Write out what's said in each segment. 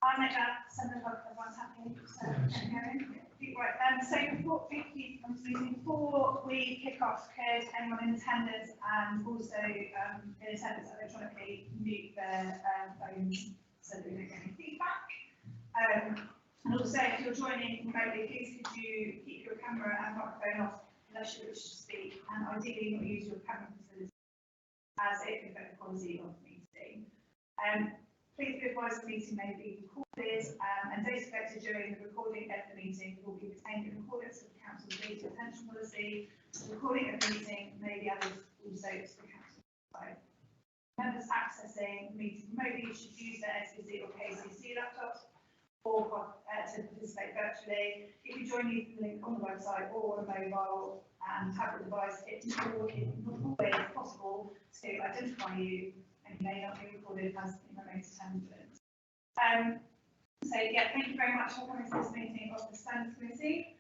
I'll make that 7 o'clock, everyone's happy. So, right, so before we kick off, could anyone in attendance and also in attendance electronically mute their phones so that we don't get any feedback? And also, if you're joining remotely, please could you keep your camera and microphone off unless you wish to speak, and ideally not use your camera facility as it can affect the quality of the meeting. Please be advised the meeting may be recorded and data collected during the recording of the meeting will be retained in accordance with the Council's data retention policy. The recording of the meeting may be added also to the Council website. Members accessing the meeting remotely should use their SPC or KCC laptops or to participate virtually. If you join using the link on the website or on a mobile and tablet device, it's not always possible to identify you, and you may not be recorded as in remote attendance. So yeah, thank you very much for coming to this meeting of the Standards Committee.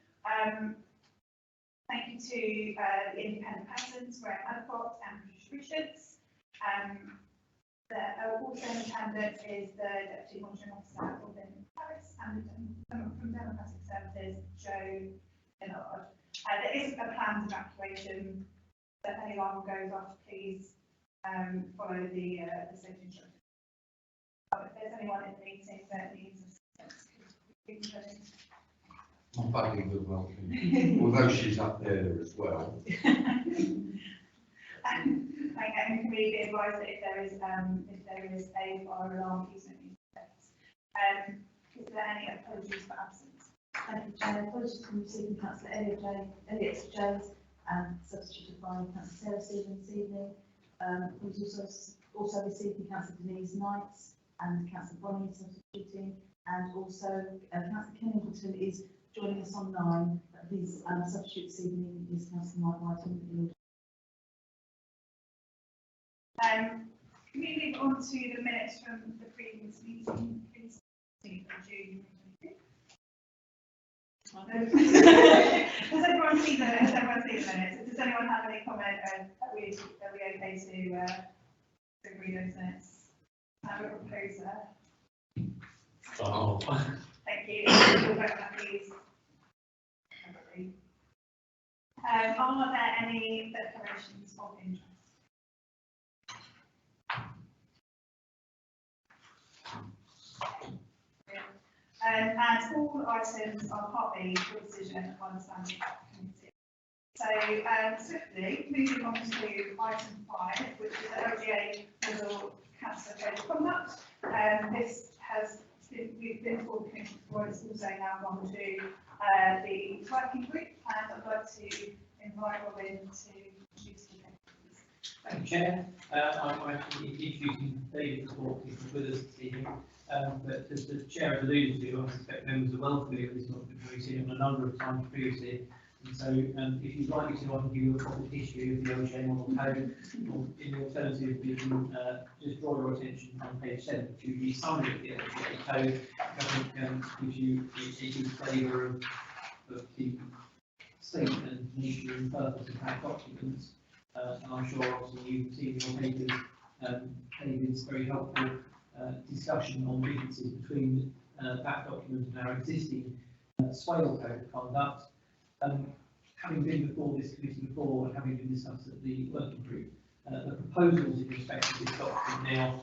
Thank you to the independent persons, Graham Adcock and Patricia Richards. Also in attendance is the Deputy Monitoring Officer, Robin Harris, and from Democratic Services, Joe Millard. There is a planned evacuation. So if anyone goes off, please follow the safety instructions. If there's anyone in the meeting that needs assistance, I'm Buddy would welcome, although she's up there as well. And can we be advised that if there is a fire alarm, please don't use it. Is there any apologies for absence? Thank you, Chair. Apologies from receiving Councillor Elliott Jones and substituted by Councillor Sarah Stevens this evening. We've also receiving Councillor Denise Knights and Councillor Bonnie substituting, and also Councillor Kennington is joining us online. His substitute this evening is Councillor Mike Whiting. Can we move on to the minutes from the previous meeting, please? June. Has everyone seen the minutes? Does anyone have any comment? Are we okay to agree those minutes? Have a proposer. Oh. Thank you. We'll vote on that, please. Are there any declarations of interest? And all items are partly for decision by the Standing Committee. So swiftly, moving on to item 5, which is the LGA Model Cancer Code of Conduct. We've been for the committee before, it's also now gone to the working group, and I'd like to invite Robin to introduce the things. Thank you, Chair. I'm actually introducing David Cork, who's with us this evening. But as the Chair has alluded to, I suspect members are well familiar with this document. We've seen it a number of times previously. And so, if you'd like me to, I can give you a proper history of the LGA Model Code. Or in the alternative, we can just draw your attention on page 7 to the summary of the LGA Code. I think gives you a good flavour of the state and nature and purpose of that document. And I'm sure obviously you've seen in your papers David's very helpful discussion on differences between that document and our existing Swale Code of Conduct. Having been before this committee before and having been discussed at the working group, the proposals in respect of this document now,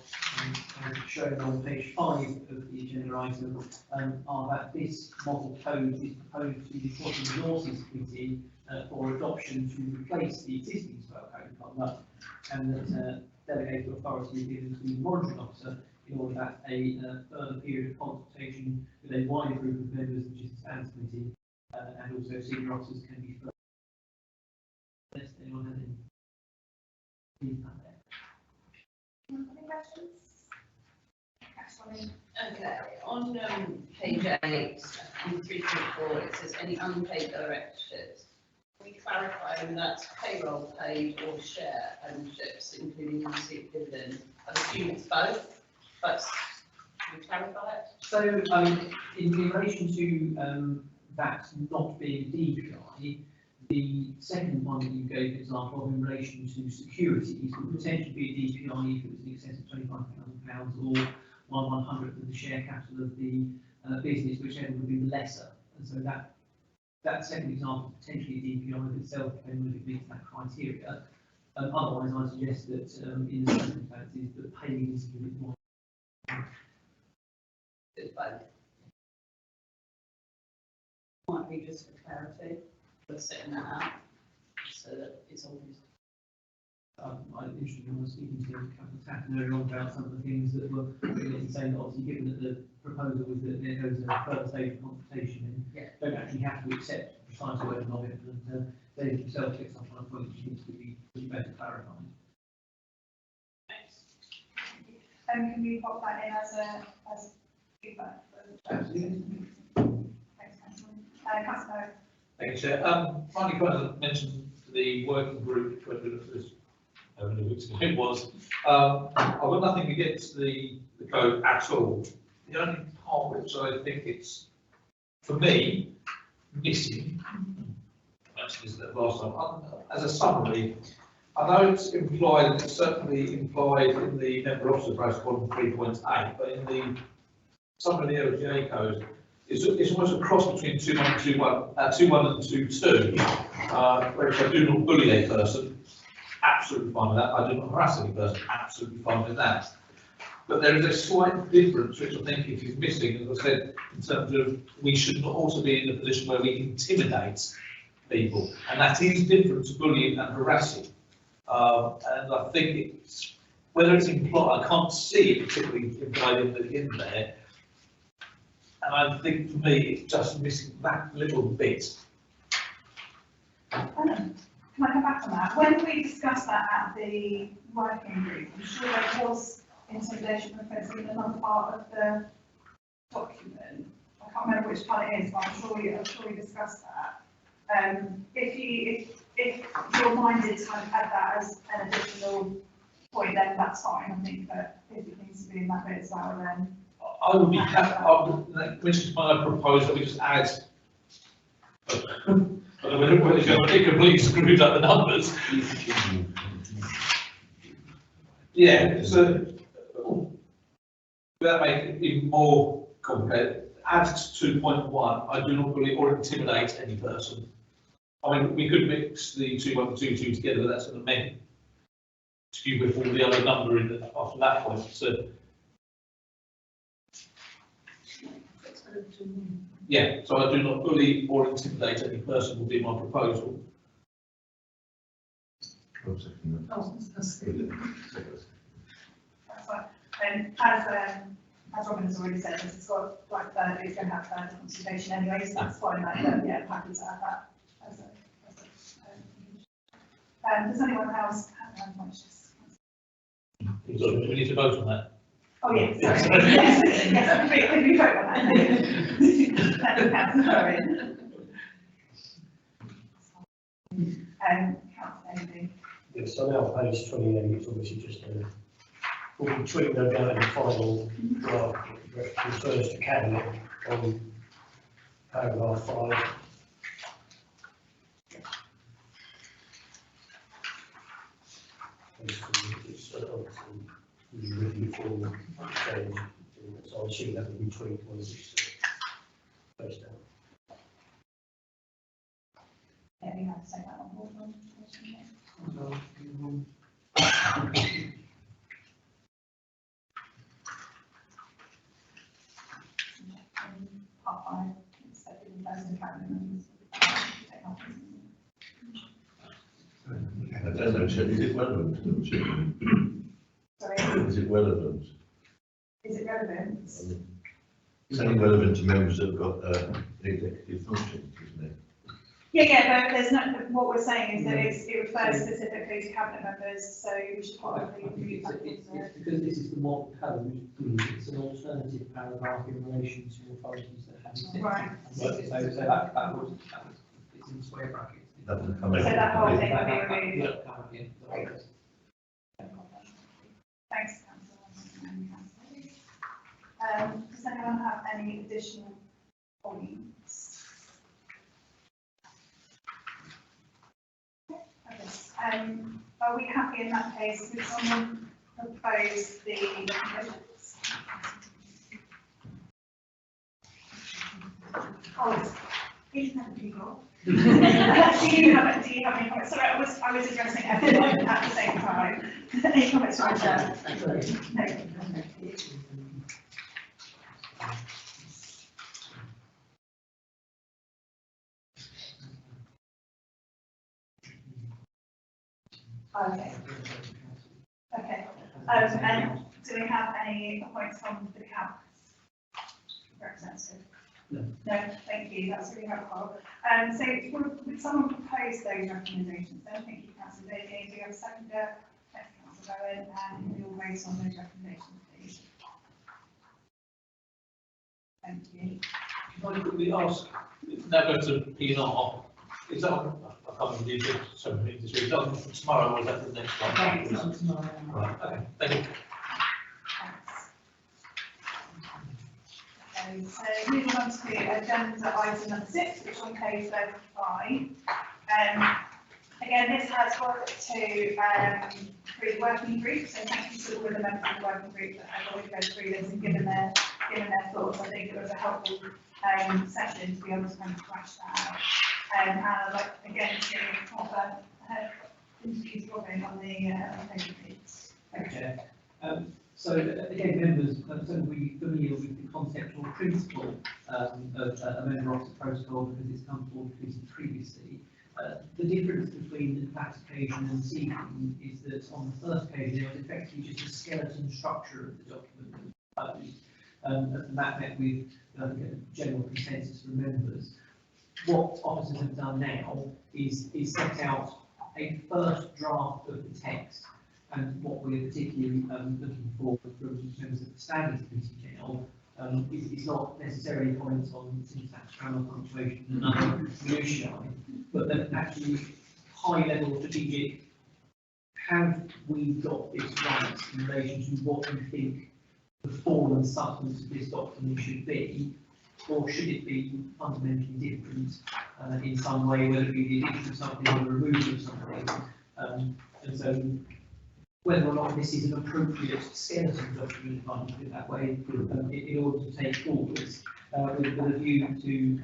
as shown on page 5 of the agenda item, are that this model code is proposed to the Water Resources Committee for adoption to replace the existing Swale Code of Conduct, and that delegated authority is given to the monitoring officer in order that a further period of consultation with a wider group of members, which is the Standards Committee, and also senior officers can be further. Unless anyone has any. Please come there. Any questions? Okay, on page 8, on 3.4, it says any unpaid directorships. We clarifying that's payroll paid or share ownerships, including receipt dividend. I assume it's both, but can we clarify it? So, in relation to that not being DPI, the second one that you gave an example of in relation to securities would potentially be a DPI if it was in excess of £25,000 or 1/100th of the share capital of the business, whichever would be the lesser. And so that second example is potentially a DPI of itself, depending on if it meets that criteria. Otherwise, I suggest that in the circumstances, the paying is a bit more. It's both. Might be just for clarity, for setting that out, so that it's obvious. I'm interested in speaking to Councillor Tatton earlier on about some of the things that were saying that obviously given that the proposal was that there goes a further stage of consultation and don't actually have to accept the precise wording of it, and David himself gets some kind of point which he thinks would be better clarified. Can we pop that in as feedback? Absolutely. Thanks, Councillor. Councillor. Thank you, Chair. Finally, quite to mention the working group, when we looked at this, how many weeks ago it was. I've got nothing against the code at all. The only part which I think it's, for me, missing, actually, is that last time, as a summary, I know it's implied, and it's certainly implied in the member officer protocol 3.8, but in the summary of the LGA code, it's almost a cross between 2.1 and 2.2, where if I do not bully a person, absolutely fine with that. I do not harass any person, absolutely fine with that. But there is a slight difference, which I think is missing, as I said, in terms of we should not also be in a position where we intimidate people, and that is different to bullying and harassing. And I think it's, whether it's implied, I can't see it particularly implied in there. And I think for me, it's just missing that little bit. Can I come back on that? When we discussed that at the working group, I'm sure there was intimidation and offence in another part of the document. I can't remember which part it is, but I'm sure we discussed that. If you're minded to kind of add that as an additional point, then that's fine. I think that if it needs to be in that bit as well, then. I would be happy, which is why I propose that we just add. I don't know whether it completely screwed up the numbers. Yeah, so that make it even more complicated. Add to 2.1, I do not bully or intimidate any person. I mean, we could mix the 2.1 and 2.2 together, but that's an amendment to you with all the other number in the, after that point. So, yeah, so I do not bully or intimidate any person will be my proposal. That's fine. As Robin has already said, this has got like it's going to have further consultation anyway, so that's fine. Yeah, happy to add that as a does anyone else have much? So do we need to vote on that? Oh, yes, sorry. Yes, can we vote on that? Sorry. Councillor Amy. Yes, so now page 28, it's obviously just we'll be tweaking no doubt in the final draft, it refers to cabinet on paragraph 5. It's obviously written for change, so I assume that will be tweaked once it's placed down. Yeah, we have to take that on board. Part 5, accepted in person cabinet members. I don't know, Chair, is it relevant to them, Chair? Sorry, Is it relevant? is it relevant? It's only relevant to members that have got executive functions, isn't it? Yeah, but there's not, what we're saying is that it refers specifically to cabinet members, so we should probably remove that. It's because this is the model code, it's an alternative paragraph in relation to authorities that have existing. Right. So that would, it's in square brackets. Doesn't come So in. that whole thing will be removed. Yeah, come in. Thanks, councillor. Does anyone have any additional points? Okay. Are we happy in that case? Would someone propose the recommendations? Oh, it's not people. Do you have any comments? Sorry, I was addressing everyone at the same time. Any comments from Chair? No. Okay. Okay. And do we have any points from the council representative? No. No, thank you. That's really helpful. So would someone propose those recommendations? Then thank you, Councillor Bailey. Do you have a seconder? Thanks, Councillor Bowen, and we will vote on those recommendations, please. Thank you. Can I quickly ask, now go to P&R, is that, I can't remember the so many things this week, is that from tomorrow or is that the next one? Right, okay, thank you. Thanks. So moving on to agenda item number 6, which is on page 35. Again, this has got to through the working group, so thank you to all of the members of the working group that have already gone through this and given their thoughts. I think it was a helpful session to be able to kind of thrash that out. And I'd like again to offer interviews Robin on the page. Thank you, Chair. So again, members, so we familiar with the concept or principle of a member officer protocol because it's come forward previously. The difference between that occasion and this evening is that on the first occasion there was effectively just a skeleton structure of the document that was proposed, and that met with a general consensus from members. What officers have done now is set out a first draft of the text, and what we're particularly looking for from members of the standards committee now is not necessarily comments on syntax, grammar, punctuation, and other minutiae, but that actually high-level strategic, have we got this right in relation to what we think the form and substance of this document should be, or should it be fundamentally different in some way, whether it be the addition of something or the removal of something, and so whether or not this is an appropriate skeleton document, if I can put it that way, in order to take forwards, with a view to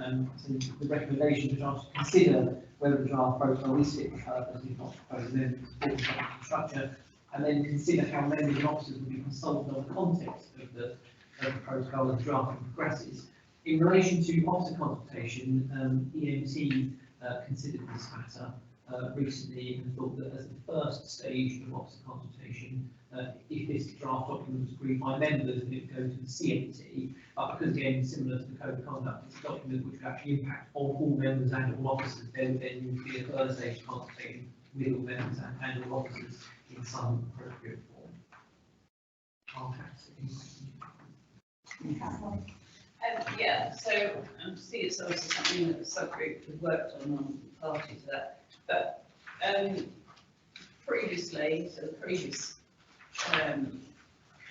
the recommendations which are to consider whether the draft protocol is fit for purpose, if not proposed amendments to structure, and then consider how members and officers will be consulted on the context of the protocol as drafting progresses. In relation to officer consultation, EMT considered this matter recently and thought that as the first stage of officer consultation, if this draft document was agreed by members, then it would go to the CMT, because again, similar to the code of conduct, it's a document which would actually impact on all members and all officers, then would be a further stage of consultation with all members and all officers in some appropriate form. I'll have to yeah, so see it's obviously something that the subgroup has worked on party to that. But previously, so the previous code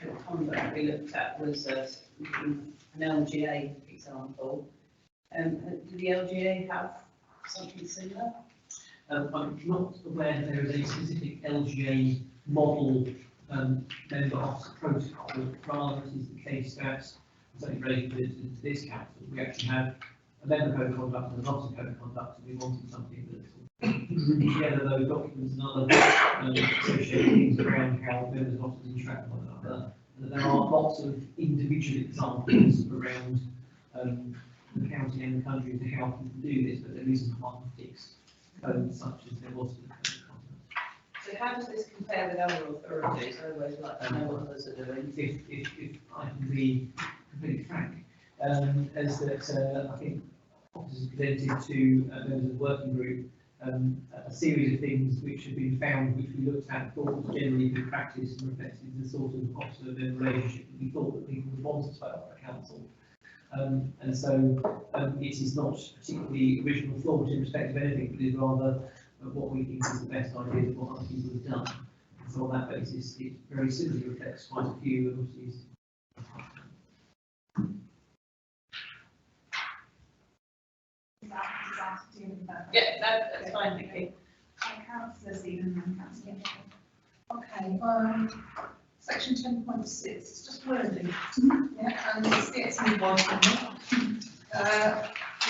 of conduct we looked at was an LGA example. Did the LGA have something similar? I'm not aware that there is a specific LGA model member officer protocol. Rather, it is the case that, certainly related to this council, we actually have a member code of conduct and an officer code of conduct, and we wanted something that drew together those documents and other associated things around how members and officers interact with one another. And there are lots of individual examples around the county and the country to how people do this, but there isn't one fixed code such as there was for the code of conduct. So how does this compare with other authorities? I always like to know what others are doing. If I can be completely frank, as that I think officers presented to members of the working group a series of things which have been found, which we looked at, thought was generally good practice and reflected the sort of officer-member relationship that we thought that people would want to develop at council. And so it is not particularly original thought in respect of anything, but is rather what we think is the best idea of what other people have done. And so on that basis, it very simply reflects quite a few of these. Yeah, that's fine, thank you. Councillor Stephen and Councillor. Okay, section 10.6, it's just wording, yeah, and it's the ex-midwife.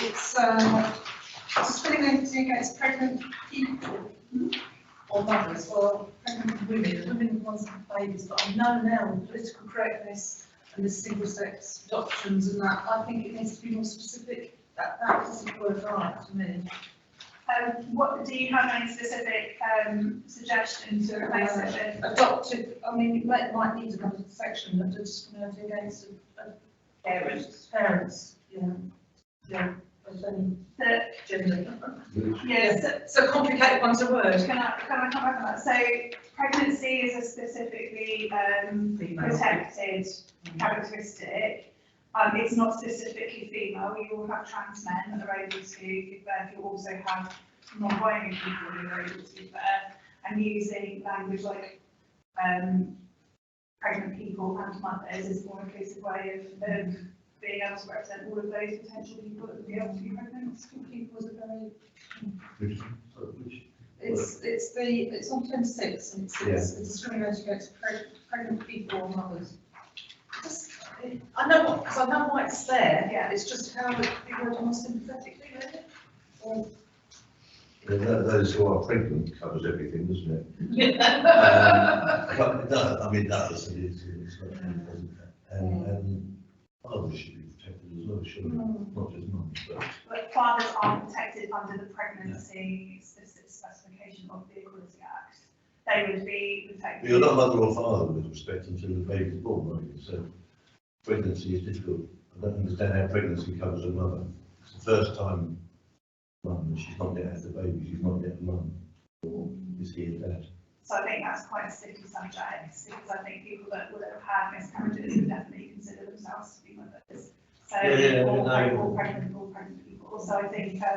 It's discriminating against pregnant people or mothers or pregnant women who want to have babies, but I know now with political correctness and the single-sex adoptions and that, I think it needs to be more specific. That doesn't work right to me. What do you have any specific suggestions to replace it with? Adopted, I mean, it might need to come to the section that does discriminating against parents, yeah, of any gender. Yes. So complicated one's a word. Can I come back on that? So pregnancy is a specifically protected characteristic. It's not specifically female. You will have trans men that are able to give birth. You also have non-binary people who are able to give birth. And using language like pregnant people and mothers is a more inclusive way of being able to represent all of those potential people that would be able to be pregnant. People is a very. It's on 10.6 and it's discriminating against pregnant people or mothers. I know why it's there. Yeah. It's just how it would more sympathetically, really. Those who are pregnant covers everything, doesn't it? But it does, I mean, it does, it's not, it doesn't. And fathers should be protected as well, surely, not just mums, But fathers are protected under the pregnancy specification of the Equality Act. They would be protected. You're not mother or father with respect until the baby's born, are you? So pregnancy is difficult. I don't understand how pregnancy covers a mother. It's the first time mum, and she's not yet had the baby, she's not yet a mum, or is he a dad? So I think that's quite a sticky subject, because I think people that would have had miscarriages would definitely consider themselves to be mothers. So all pregnant people. So I think I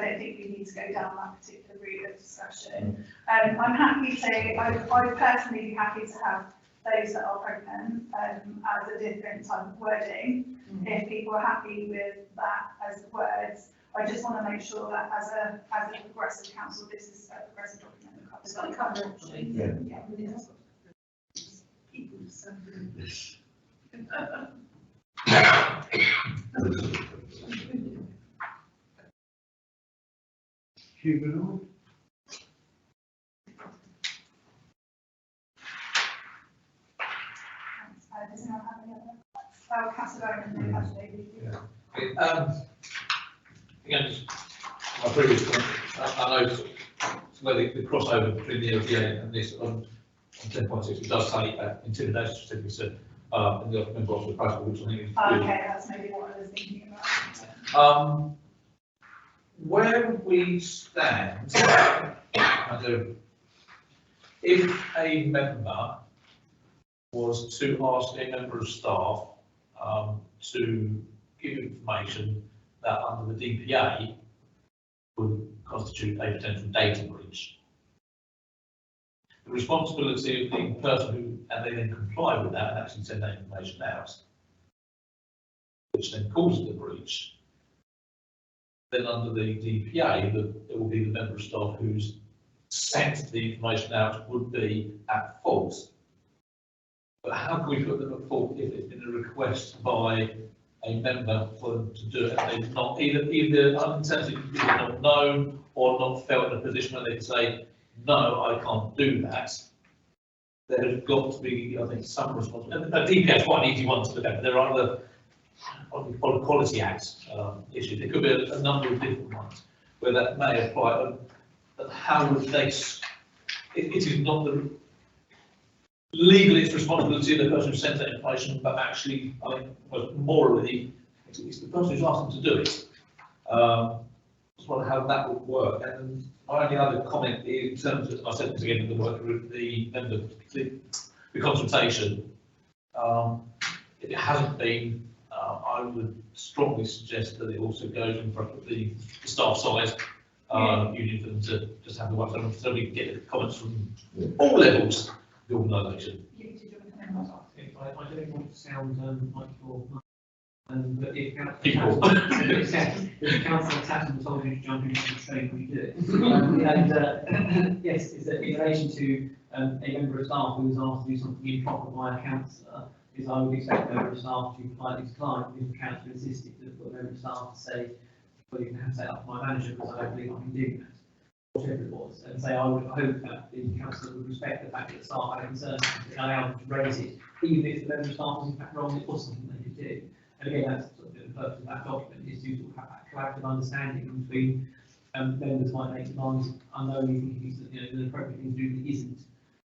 don't think we need to go down that particular route of discussion. I'm happy to. I'd personally be happy to have those that are pregnant as a different type of wording. If people are happy with that as the words, I just want to make sure that as a progressive council, this is a progressive document that covers. It's got to cover everything. Yeah. Yeah, but it has got people so Huguenot? Does anyone have any other? Oh, Councillor Owen and then Councillor Davies. Again, just my previous point, I know where the crossover between the LGA and this on 10.6, it does say intimidation certificate, and the member of the protocol, which I think is good. Okay, that's maybe what I was thinking about. Where we stand, if a member was to ask a member of staff to give information that under the DPA would constitute a potential data breach. The responsibility of the person who, and they then comply with that and actually send that information out, which then causes the breach, then under the DPA, there will be the member of staff who's sent the information out would be at fault. But how can we put them at fault if it's been a request by a member for them to do it? They've not either unintendedly not known or not felt in a position where they can say, no, I can't do that. There has got to be, I think, some responsibility. And DPA is quite an easy one to look at. There are other on Quality Act issues. There could be a number of different ones where that may apply. But how would they? It is not the legally it's responsibility of the person who sent that information, but actually, I think, morally, it's the person who's asked them to do it. Just wonder how that would work. And my only other comment in terms of, I said this again in the work group, the consultation. If it hasn't been, I would strongly suggest that it also goes in front of the staff size union for them to just have the one, so we can get the comments from all levels of the organisation. You did you want to come in? I don't want to sound like you're, but if People. if council Tatton told you to jump into the train, we do it. Yes, is that in relation to a member of staff who was asked to do something improper by a councillor, is I would expect a member of staff to politely decline if the councillor insisted for a member of staff to say, well, you can have to say up to my manager because I don't believe I can do that, whatever it was, and say I would hope that the councillor would respect the fact that staff had a concern and allow them to raise it, even if the member of staff was in fact wrong, it was something they could do. And again, that's sort of the purpose of that document, is to sort of have that collaborative understanding between members might make demands unknowingly thinking it's an appropriate thing to do that isn't,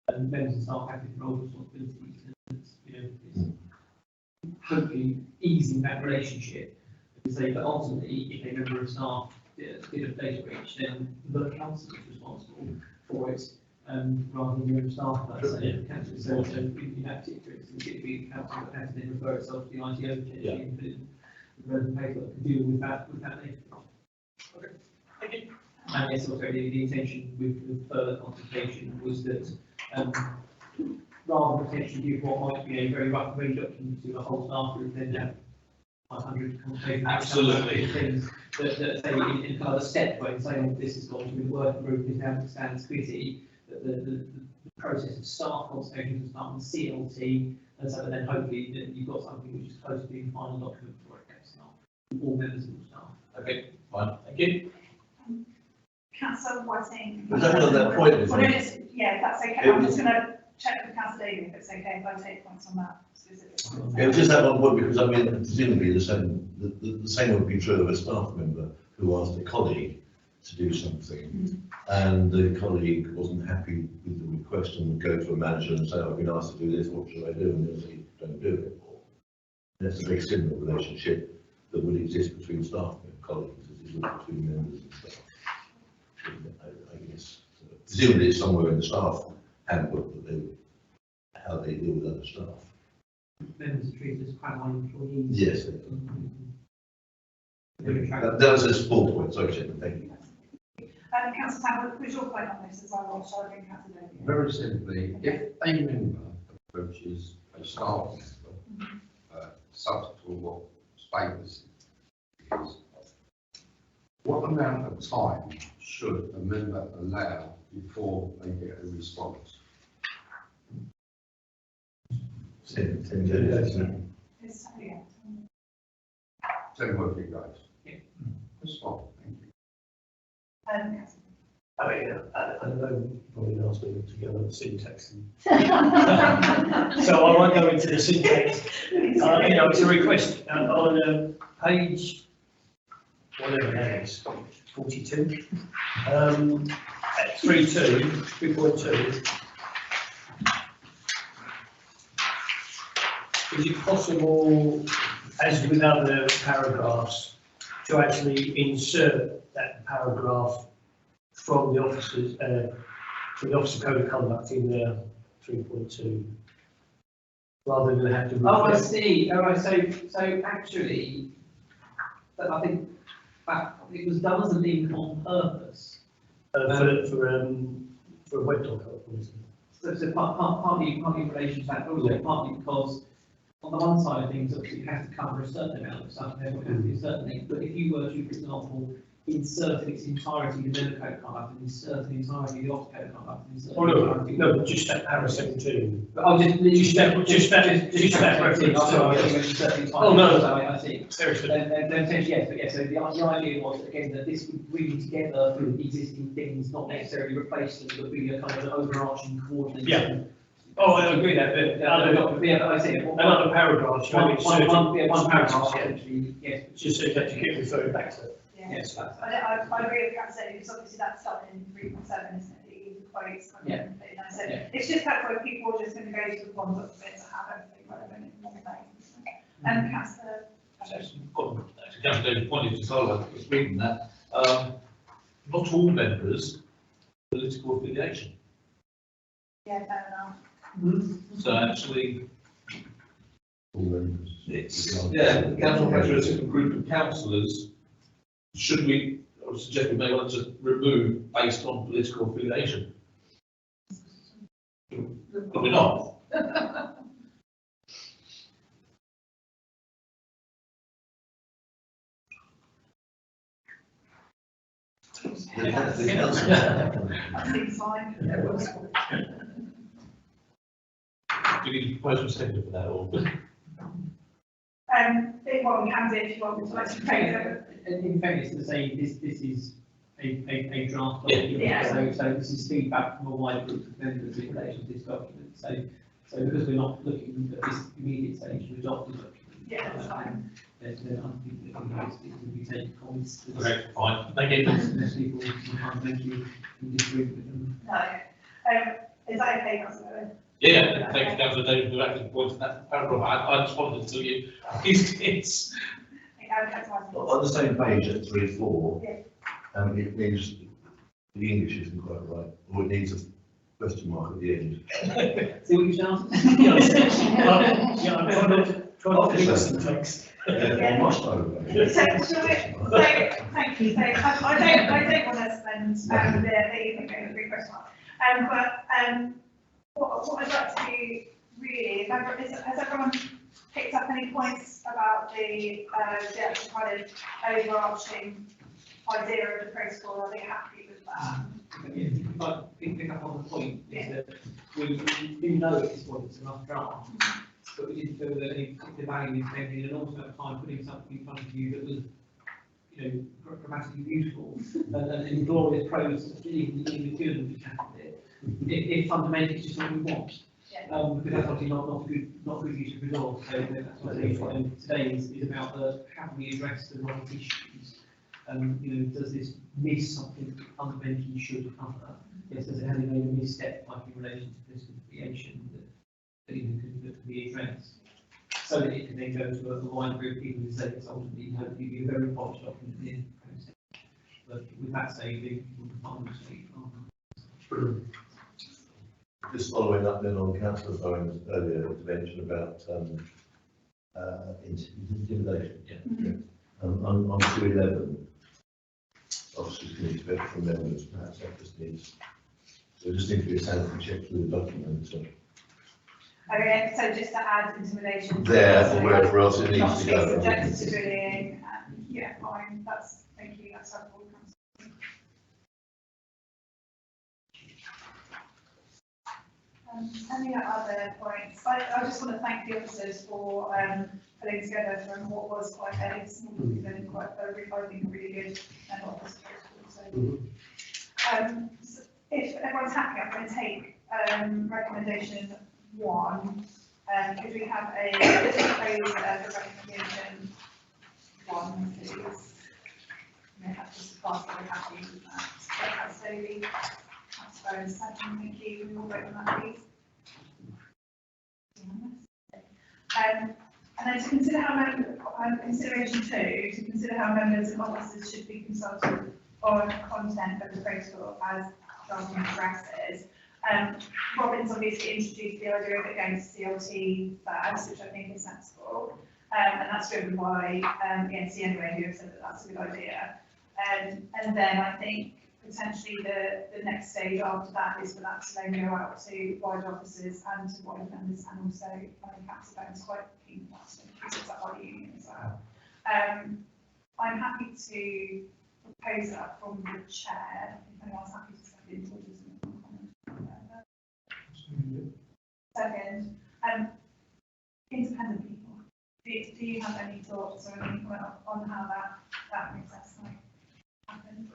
and members and staff have different roles and responsibilities, and it's hopefully easing that relationship. To say that ultimately, if a member of staff did a data breach, then the council is responsible for it, rather than your staff per se. So in that particular instance, it would be the council that has to then refer itself to the ITO potentially and put in the relevant paperwork to deal with that data. Okay, thank you. And yes, also the intention with further consultation was that rather than potentially give what might be a very rough range document to a whole staff group, then have 500 consultations. Absolutely. Things that say in kind of a step way, saying this is going to be the working group is now stands committee, that the process of staff consultations will start on CLT, and so then hopefully that you've got something which is close to being final document for it gets staff, all members of the staff. Okay, fine, thank you. Councillor Whiting. Was that on that point, isn't Well, it? yeah, if that's okay, I'm just going to check with Councillor Daly if it's okay if I take points on that specifically. Yeah, just that one point, because I mean, presumably the same would be true of a staff member who asked a colleague to do something, and the colleague wasn't happy with the request and would go to a manager and say, I've been asked to do this, what should I do? And they'll say, don't do it. Or that's a very similar relationship that would exist between staff and colleagues as it would between members and staff. I guess, presumably it's somewhere in the staff handbook that how they deal with other staff. Members are treated as frontline employees. Yes. That was a small point, sorry, Chairman, thank you. Councillor Tam, what was your point on this as well, or shall I bring Councillor Daly? Very simply, if a member approaches a staff member, subject to what status it is, what amount of time should a member allow before they get a response? 10 days, isn't it? It's, yeah. 10 working days? Yeah. That's fine, thank you. Councillor. I mean, I don't know, you probably asked me to go on the syntax. So I won't go into the syntax. It's a request on page, whatever that is, 42, at 3.2. Is it possible, as with other paragraphs, to actually insert that paragraph from the officers, from the Officer Code of Conduct in there, 3.2, rather than have to. Oh, I see. All right. So actually, I think that it was done as a link on purpose. For a web doc, obviously. So partly in relation to that, but also partly because on the one side of things, obviously you have to cover a certain amount of stuff, and therefore it has to be a certain length. But if you were to, for example, insert in its entirety the member code of conduct and insert in entirety the officer code of conduct and insert. Oh, no, just that para 17. But I'll just that. Oh, no. So I see. Seriously. Then potentially yes, but yes. So the idea was again that this would bring together existing things, not necessarily replace them, but be a kind of an overarching coordination. Yeah. Oh, I agree that, but I see. another paragraph. One paragraph, essentially, yes. Just so that you keep referring back to it. Yes. I agree with Councillor Daly, because obviously that's starting in 3.7, isn't it? The quotes. Yeah. So it's just helpful if people are just going to go to the one document to have everything relevant in one place. Councillor. Councillor David pointed to Solomon, was reading that, not all members political affiliation. Yeah, fair enough. So actually, All members. it's, yeah, the council pressure is a group of councillors. Should we, I would suggest we may want to just remove based on political affiliation. Probably not. That seems fine. Do you propose a second for that or? Well, we can do if you want me to, like, propose it. In fairness to say, this is a draft Yeah. document, so this is feedback from a wide group of members in relation to this document. So because we're not looking at this immediate stage to adopt the document. Yeah, that's fine. Then I think that it can be taken comments. Okay, fine, thank you. Unless people fundamentally disagree with them. No. Is that okay, Councillor? Yeah, thank you, Councillor David, for actually pointing that paragraph. I responded to you. It's, On the same page at 3-4, Yeah. it needs, the English isn't quite right, or it needs a question mark at the end. See what you shout? Yeah, I'm trying not to mix the text. Yeah, much over. Thank you. So, I don't want to spend the evening going through question mark. What I'd like to do really, has everyone picked up any points about the actual kind of overarching idea of the protocol? Are they happy with that? If I pick up on the point, is that we do know at this point it's a rough draft, but we didn't feel that any particular value in spending an alternate time putting something in front of you that was, grammatically beautiful and in glorious prose, in the good of the cabinet. If fundamentally it's just what we want. Because that's obviously not good use of resource. So that's what today is about how do we address the right issues. Does this miss something that fundamentally should cover? Yes, has it made a misstep like in relation to political affiliation that could be addressed? So that it can then go to a wide group of people who say it's ultimately hopefully be a very polished document at the end of the process. But with that saving, we'll find the state. Just following up then on Councillor Bowen's earlier intervention about intimidation. Yeah. On 211, officers can expect from members, perhaps that just needs, so it just needs to be a sanity check through the document. So. Okay, so just to add intimidation. There, or wherever else it needs Not to to be go. subjected to bullying, yeah, fine, thank you, that's helpful. Any other points? I just want to thank the officers for putting together from what was quite a small document, quite a really good and office protocol. So, if everyone's happy, I'm going to take recommendation 1. Could we have a proposal as a recommendation 1, please? May have to pass very happy with that. So that's slowly. That's very second, thank you. We will vote on that, please. And then to consider how consideration 2, to consider how members and officers should be consulted on content of the protocol as document addresses. Robin's obviously introduced the idea of it going to CLT first, which I think is sensible, and that's driven by the NC anyway, who have said that that's a good idea. And then I think potentially the next stage after that is for that to then go out to wider officers and to wider members, and also I think Councillor Bowen's quite keen on that, so it's up our union as well. I'm happy to propose that from the chair, if anyone's happy to step in for this. Second, independent people. Do you have any thoughts or any comment on how that process might happen?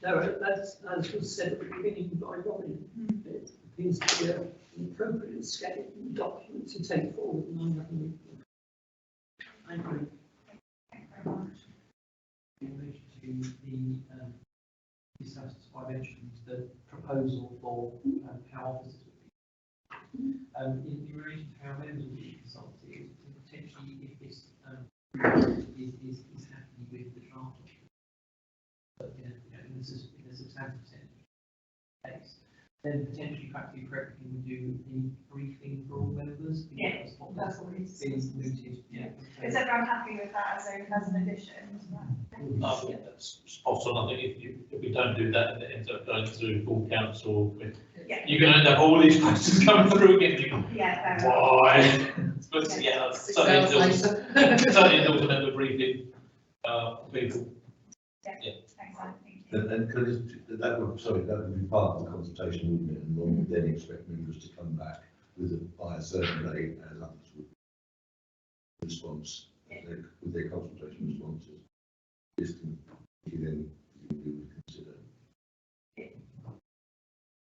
No, as was said at the beginning by Robin, it appears to be an appropriate scale document to take forward, and I agree. Thank you very much. In relation to the discussed, I mentioned the proposal for how officers would be. In relation to how members would be consulted, potentially if this is happy with the draft. But, in a substantive sense, case, then potentially perhaps the appropriate thing would do a briefing for all members. Yeah, because what that's what we being mooted, yeah. Is everyone happy with that as an addition to that? I think that's spot on. I think if we don't do that, and it ends up going through full council, Yeah. you're going to end up all these questions coming through again. You go, Yeah, fair enough. why? But yeah, certainly endorse a member briefing, people. Excellent, thank you. And that would be part of the consultation, wouldn't it? And one would then expect members to come back by a certain date, as others would response, with their consultation responses. This can, then we would consider.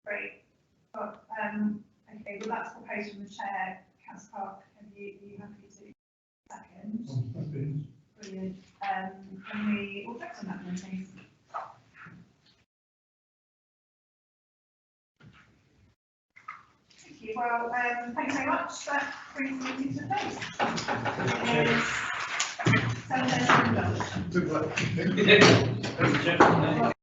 Great. Well, okay, well, that's proposed from the chair, Councillor Park, are you happy to second? Brilliant. Can we all vote on that then, please? Thank you. Well, thanks very much. That brings the meeting to a close. It is 7:30. Good work.